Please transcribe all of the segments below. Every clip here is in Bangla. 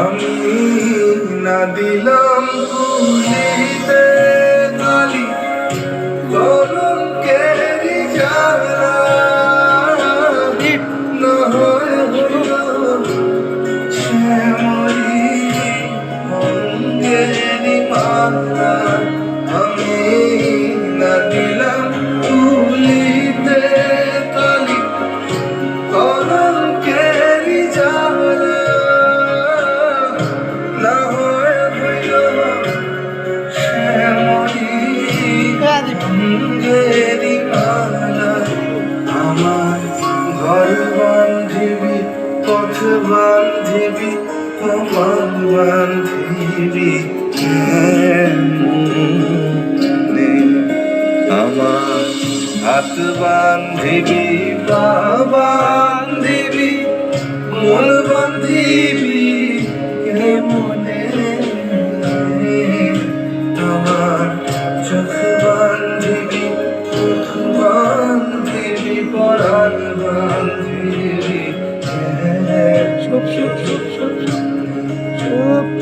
আমি না দিলাম তুলিতে কালি কলঙ্কেরি জ্বালা না হয় হইল শ্যামলি অঙ্গেরি মালা। আমি না দিলাম তুলিতে কালি কলঙ্কেরি জ্বালা না হয় হইল শ্যামলি অঙ্গেরি মালা। আমার ঘর বান্ধিবি পথ বান্ধিবি কমল বান্ধিবি আমার হাত বান্ধিবি পা বান্ধিবি মন বান্ধিবি মনে আমার চোখ বান্ধিবি মুখ বান্ধিবি পরাণ বান্ধিবি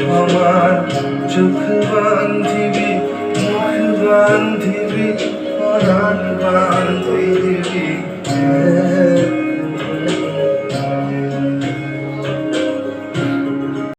আমার চোখ বান্ধিবি মুখ বান্ধিবি পরাণ বান্ধিবি